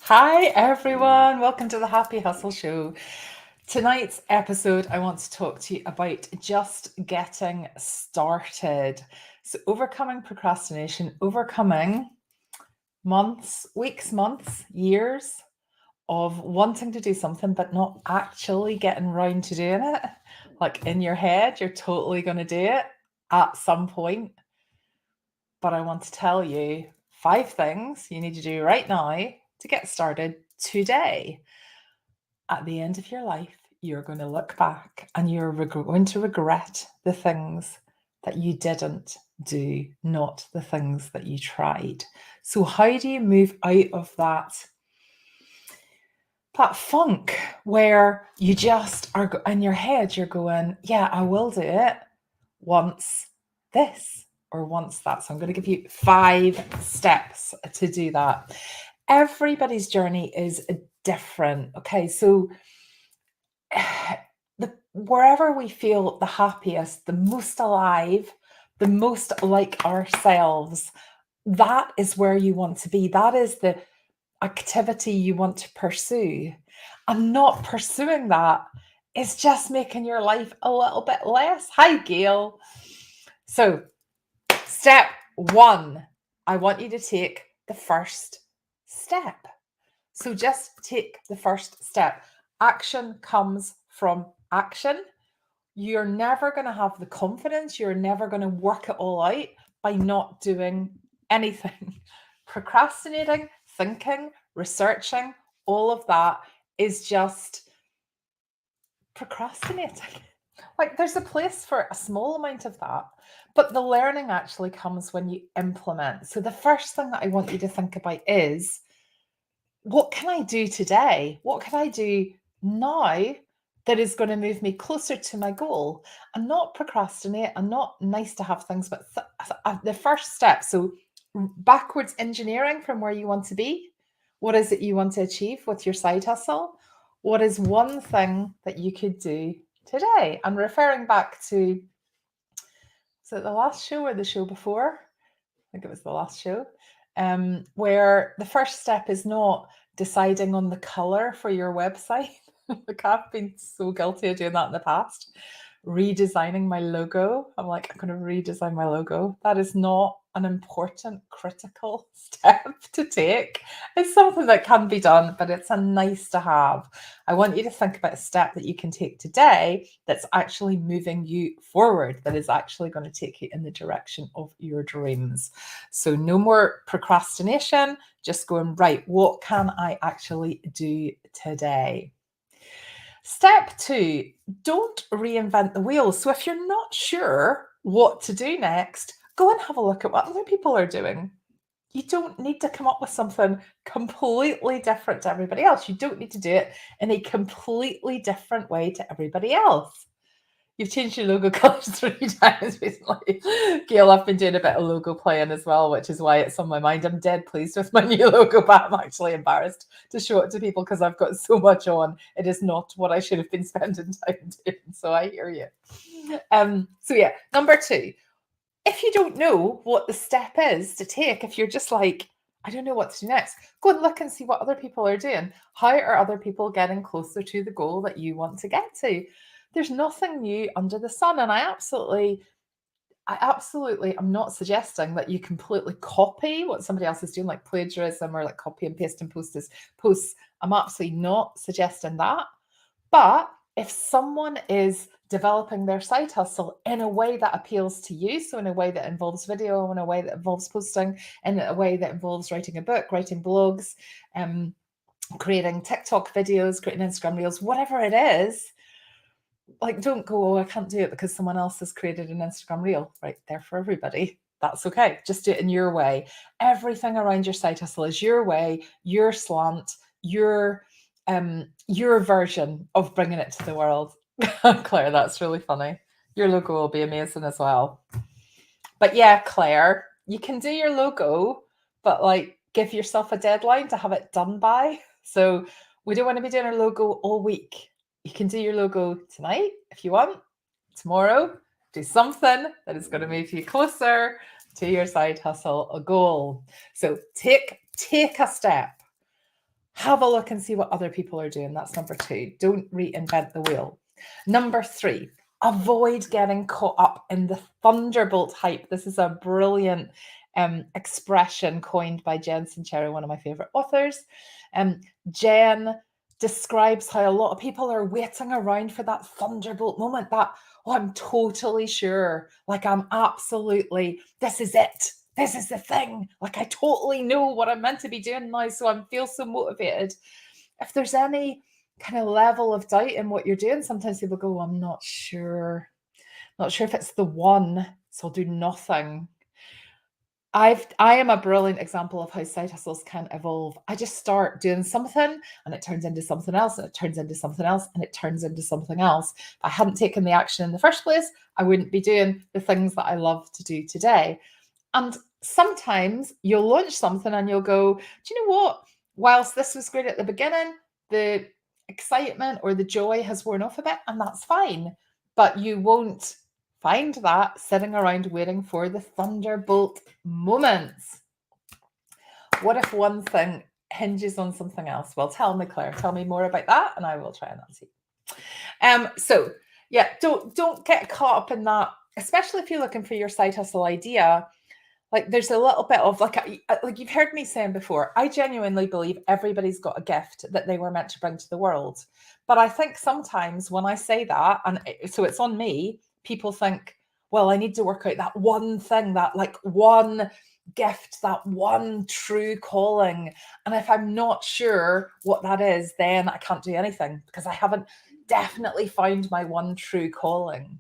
Hi, everyone. Welcome to the Happy Hustle Show. Tonight's episode, I want to talk to you about just getting started. So, overcoming procrastination, overcoming weeks, months, years of wanting to do something, but not actually getting around to doing it. Like in your head, you're totally going to do it at some point. But I want to tell you 5 things you need to do right now to get started today. At the end of your life, you're going to look back and you're going to regret the things that you didn't do, not the things that you tried. So, how do you move out of that funk where you just are in your head, you're going, yeah, I will do it once this or once that. So I'm going to give you 5 steps to do that. Everybody's journey is different. Okay, so wherever we feel the happiest, the most alive, the most like ourselves, that is where you want to be. That is the activity you want to pursue. And not pursuing that is just making your life a little bit less. Hi, Gail. So, step 1, I want you to take the first step. So, just take the first step. Action comes from action. You're never going to have the confidence, you're never going to work it all out by not doing anything. Procrastinating, thinking, researching, all of that is just procrastinating. Like there's a place for a small amount of that, but the learning actually comes when you implement. So the first thing that I want you to think about is, what can I do today? What can I do now that is going to move me closer to my goal? And not procrastinate and not nice to have things, but the first step. So backwards engineering from where you want to be. What is it you want to achieve with your side hustle? What is one thing that you could do today? And referring back to, was it the last show or the show before? I think it was the last show, where the first step is not deciding on the color for your website. Like I've been so guilty of doing that in the past. Redesigning my logo. I'm like, I'm going to redesign my logo. That is not an important, critical step to take. It's something that can be done, but it's a nice to have. I want you to think about a step that you can take today that's actually moving you forward, that is actually going to take you in the direction of your dreams. So no more procrastination, just going, right, what can I actually do today? Step 2, don't reinvent the wheel. So if you're not sure what to do next, go and have a look at what other people are doing. You don't need to come up with something completely different to everybody else. You don't need to do it in a completely different way to everybody else. You've changed your logo colours 3 times recently. Gail, I've been doing a bit of logo playing as well, which is why it's on my mind. I'm dead pleased with my new logo, but I'm actually embarrassed to show it to people because I've got so much on. It is not what I should have been spending time doing. So I hear you. So yeah, number 2, if you don't know what the step is to take, if you're just like, I don't know what to do next, go and look and see what other people are doing. How are other people getting closer to the goal that you want to get to? There's nothing new under the sun. And I absolutely am not suggesting that you completely copy what somebody else is doing, like plagiarism or like copy and paste and posts. I'm absolutely not suggesting that. But if someone is developing their side hustle in a way that appeals to you, so in a way that involves video, in a way that involves posting, in a way that involves writing a book, writing blogs, creating TikTok videos, creating Instagram reels, whatever it is, like don't go, oh, I can't do it because someone else has created an Instagram reel. Right there for everybody. That's okay. Just do it in your way. Everything around your side hustle is your way, your slant, your version of bringing it to the world. Claire, that's really funny. Your logo will be amazing as well. But yeah, Claire, you can do your logo, but like give yourself a deadline to have it done by. So we don't want to be doing our logo all week. You can do your logo tonight if you want. Tomorrow, do something that is going to move you closer to your side hustle, a goal. So take a step. Have a look and see what other people are doing. That's number 2. Don't reinvent the wheel. Number 3, avoid getting caught up in the thunderbolt hype. This is a brilliant expression coined by Jen Sincero, one of my favorite authors. Jen describes how a lot of people are waiting around for that thunderbolt moment, that, oh, I'm totally sure, like I'm absolutely, this is it. This is the thing. Like I totally know what I'm meant to be doing now, so I feel so motivated. If there's any kind of level of doubt in what you're doing, sometimes people go, I'm not sure if it's the one, so I'll do nothing. I am a brilliant example of how side hustles can evolve. I just start doing something and it turns into something else and it turns into something else and it turns into something else. If I hadn't taken the action in the first place, I wouldn't be doing the things that I love to do today. And sometimes you'll launch something and you'll go, do you know what? Whilst this was great at the beginning, the excitement or the joy has worn off a bit, and that's fine. But you won't find that sitting around waiting for the thunderbolt moments. What if one thing hinges on something else? Well, tell me, Claire. Tell me more about that, and I will try and answer you. So yeah, don't get caught up in that, especially if you're looking for your side hustle idea. Like there's a little bit of like you've heard me saying before, I genuinely believe everybody's got a gift that they were meant to bring to the world. But I think sometimes when I say that, and so it's on me, people think, well, I need to work out that one thing, that like one gift, that one true calling. And if I'm not sure what that is, then I can't do anything because I haven't definitely found my one true calling.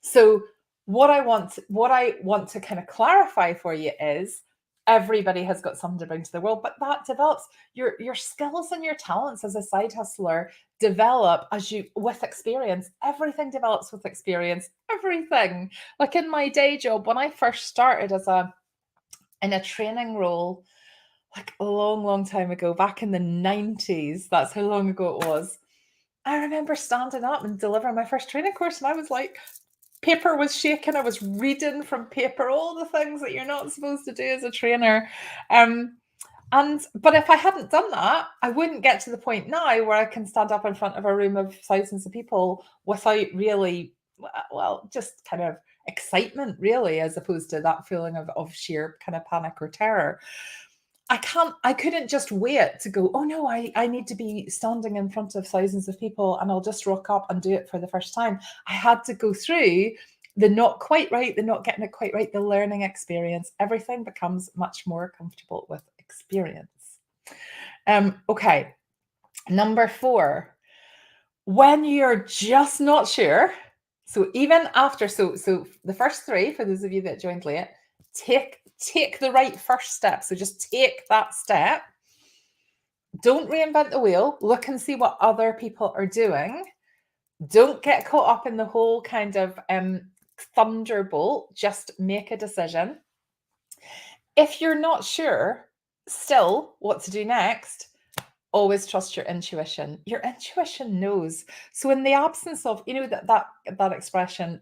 So what I want to kind of clarify for you is everybody has got something to bring to the world, but that develops your skills and your talents as a side hustler develop as you with experience. Everything develops with experience. Everything. Like in my day job, when I first started in a training role, like a long time ago, back in the 90s, that's how long ago it was. I remember standing up and delivering my first training course, and I was like, paper was shaking. I was reading from paper, all the things that you're not supposed to do as a trainer. But if I hadn't done that, I wouldn't get to the point now where I can stand up in front of a room of thousands of people without really, well, just kind of excitement, really, as opposed to that feeling of sheer kind of panic or terror. I couldn't just wait to go, oh no, I need to be standing in front of thousands of people and I'll just rock up and do it for the first time. I had to go through the not quite right, the not getting it quite right, the learning experience. Everything becomes much more comfortable with experience. Okay. Number 4, when you're just not sure. So even after, so the first 3, for those of you that joined late, take the right first step. So just take that step. Don't reinvent the wheel. Look and see what other people are doing. Don't get caught up in the whole kind of thunderbolt. Just make a decision. If you're not sure still what to do next, always trust your intuition. Your intuition knows. So in the absence of, that expression,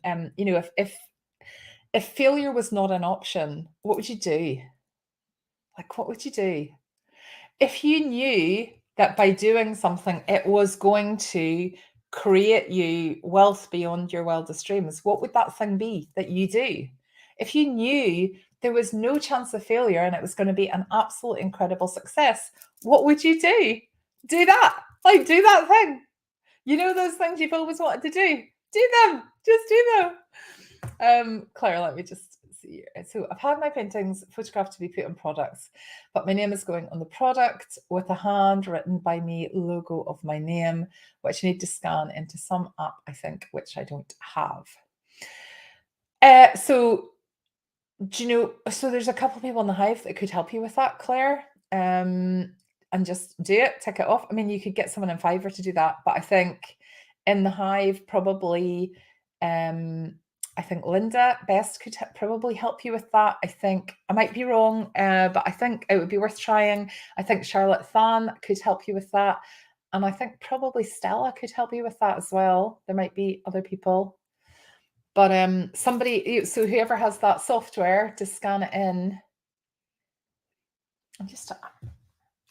if failure was not an option, what would you do? Like, what would you do? If you knew that by doing something, it was going to create you wealth beyond your wildest dreams, what would that thing be that you do? If you knew there was no chance of failure and it was going to be an absolute incredible success, what would you do? Do that. Like, do that thing. You know, those things you've always wanted to do. Do them. Just do them. Claire, let me just see. So I've had my paintings photographed to be put on products, but my name is going on the product with a handwritten by me logo of my name, which I need to scan into some app, I think, which I don't have. So do you know, so there's a couple of people in the Hive that could help you with that, Claire. And just do it, tick it off. I mean, you could get someone in Fiverr to do that, but I think in the Hive, probably, I think Linda Best could probably help you with that. I think I might be wrong, but I think it would be worth trying. I think Charlotte Than could help you with that. And I think probably Stella could help you with that as well. There might be other people. But somebody, so whoever has that software to scan it in, I'm just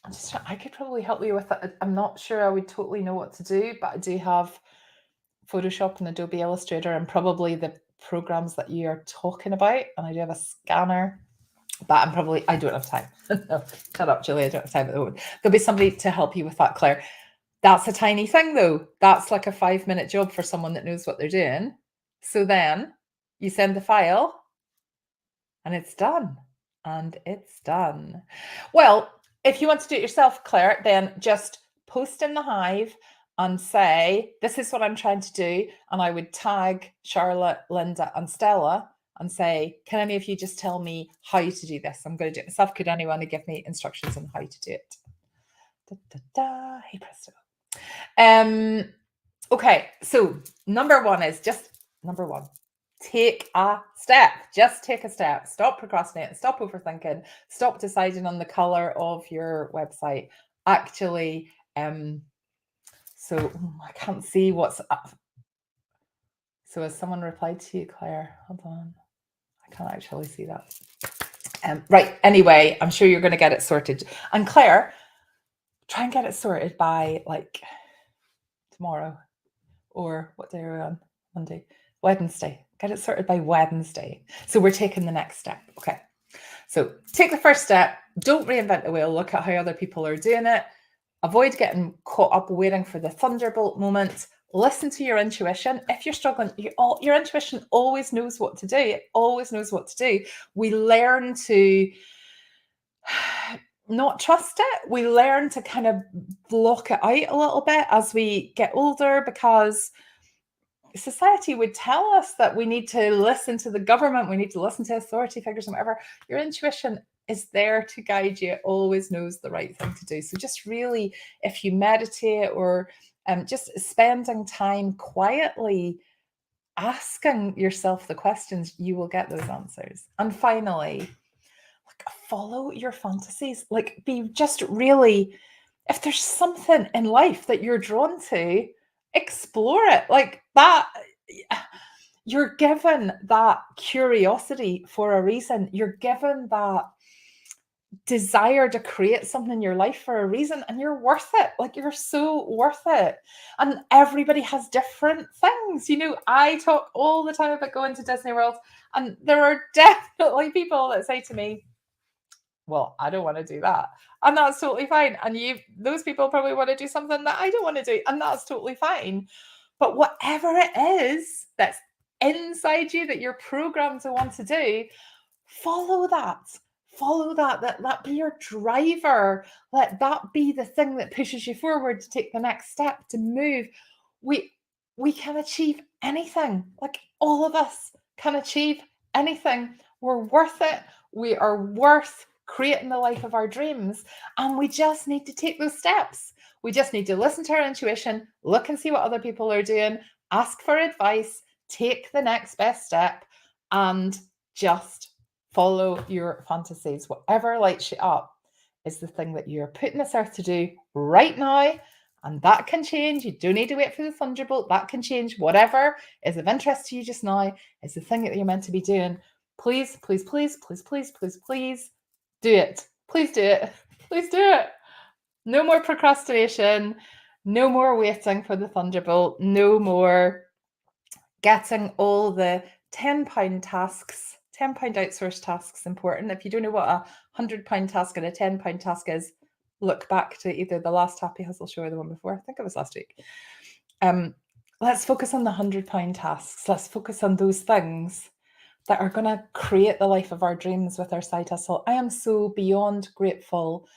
I could probably help you with it. I'm not sure I would totally know what to do, but I do have Photoshop and Adobe Illustrator and probably the programs that you are talking about. And I do have a scanner, but I don't have time. No, shut up, Julie. I don't have time at the moment. There'll be somebody to help you with that, Claire. That's a tiny thing though. That's like a 5-minute job for someone that knows what they're doing. So then you send the file and it's done. And it's done. Well, if you want to do it yourself, Claire, then just post in the Hive and say, this is what I'm trying to do. And I would tag Charlotte, Linda, and Stella and say, can any of you just tell me how to do this? I'm going to do it myself. Could anyone give me instructions on how to do it? Da, da, da. Hey, presto. Okay, so number one, take a step. Just take a step. Stop procrastinating, stop overthinking, stop deciding on the color of your website. Actually, so I can't see what's up. So has someone replied to you, Claire? Hold on. I can't actually see that. Right, anyway, I'm sure you're going to get it sorted. And Claire, try and get it sorted by like tomorrow, or what day are we on? Monday? Wednesday. Get it sorted by Wednesday. So we're taking the next step. Okay. So take the first step. Don't reinvent the wheel. Look at how other people are doing it. Avoid getting caught up waiting for the thunderbolt moment. Listen to your intuition. If you're struggling, your intuition always knows what to do. It always knows what to do. We learn to not trust it. We learn to kind of block it out a little bit as we get older, because society would tell us that we need to listen to the government, we need to listen to authority figures and whatever. Your intuition is there to guide you. It always knows the right thing to do. So just really, if you meditate or just spending time quietly asking yourself the questions, you will get those answers. And finally, follow your fantasies. Like, be just really, if there's something in life that you're drawn to, explore it. Like that, you're given that curiosity for a reason. You're given that desire to create something in your life for a reason, and you're worth it. Like, you're so worth it. And everybody has different things. I talk all the time about going to Disney World, and there are definitely people that say to me, well, I don't want to do that. And that's totally fine. And those people probably want to do something that I don't want to do. And that's totally fine. But whatever it is that's inside you that you're programmed to want to do, follow that. Follow that. That be your driver. Let that be the thing that pushes you forward to take the next step, to move. We can achieve anything. Like, all of us can achieve anything. We're worth it. We are worth creating the life of our dreams. And we just need to take those steps. We just need to listen to our intuition, look and see what other people are doing, ask for advice, take the next best step, and just follow your fantasies. Whatever lights you up is the thing that you're put in this earth to do right now. And that can change. You don't need to wait for the thunderbolt. That can change. Whatever is of interest to you just now is the thing that you're meant to be doing. Please, please, please, please, please, please, please do it. Please do it. Please do it. No more procrastination. No more waiting for the thunderbolt. No more getting all the £10 tasks, £10 outsourced tasks important. If you don't know what a £100 task and a £10 task is, look back to either the last Happy Hustle show or the one before. I think it was last week. Let's focus on the £100 tasks. Let's focus on those things that are going to create the life of our dreams with our side hustle. I am so beyond grateful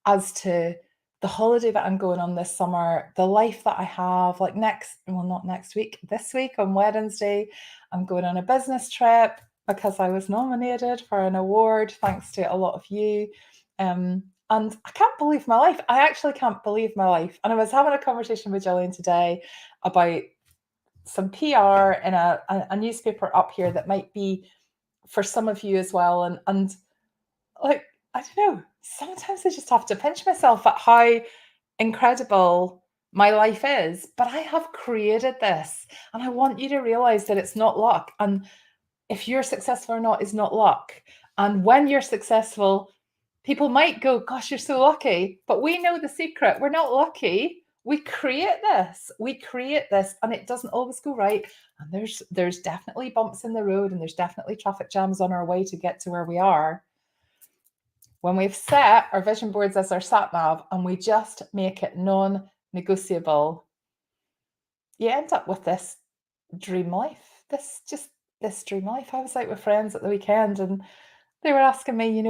as to the holiday that I'm going on this summer, the life that I have. Like, not next week, this week on Wednesday, I'm going on a business trip because I was nominated for an award, thanks to a lot of you. And I can't believe my life. I actually can't believe my life. And I was having a conversation with Jillian today about some PR in a newspaper up here that might be for some of you as well. And like, I don't know, sometimes I just have to pinch myself at how incredible my life is. But I have created this, and I want you to realize that it's not luck. And if you're successful or not is not luck. And when you're successful, People might go, gosh, you're so lucky, but we know the secret. We're not lucky. We create this. And it doesn't always go right. And there's definitely bumps in the road, and there's definitely traffic jams on our way to get to where we are. When we've set our vision boards as our sat nav and we just make it non-negotiable, you end up with this dream life. This dream life. I was out with friends at the weekend, and they were asking me,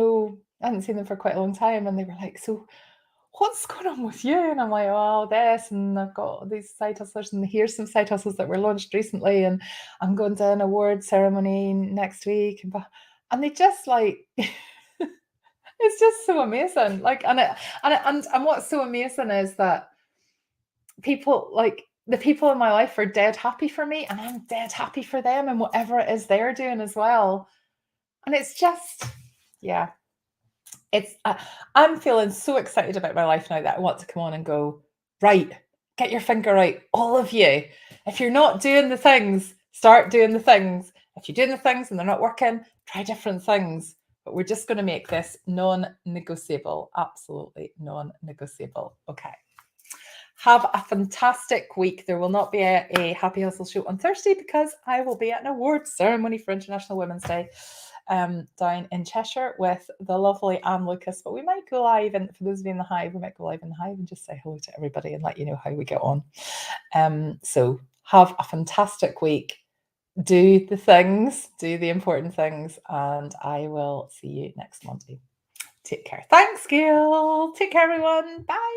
I hadn't seen them for quite a long time, and they were like, so what's going on with you? And I'm like, oh, this, and I've got these side hustlers, and here's some side hustles that were launched recently, and I'm going to an award ceremony next week. And they just like, it's just so amazing. Like, and what's so amazing is that people, like, the people in my life are dead happy for me, and I'm dead happy for them and whatever it is they're doing as well. And it's just, yeah, I'm feeling so excited about my life now that I want to come on and go, right, get your finger out, all of you. If you're not doing the things, start doing the things. If you're doing the things and they're not working, try different things. But we're just going to make this non-negotiable, absolutely non-negotiable. Okay. Have a fantastic week. There will not be a Happy Hustle show on Thursday because I will be at an awards ceremony for International Women's Day down in Cheshire with the lovely Anne Lucas. But we might go live, and for those of you in the Hive, we might go live in the Hive and just say hello to everybody and let you know how we get on. So have a fantastic week. Do the things, do the important things, and I will see you next Monday. Take care. Thanks, Gail. Take care, everyone. Bye.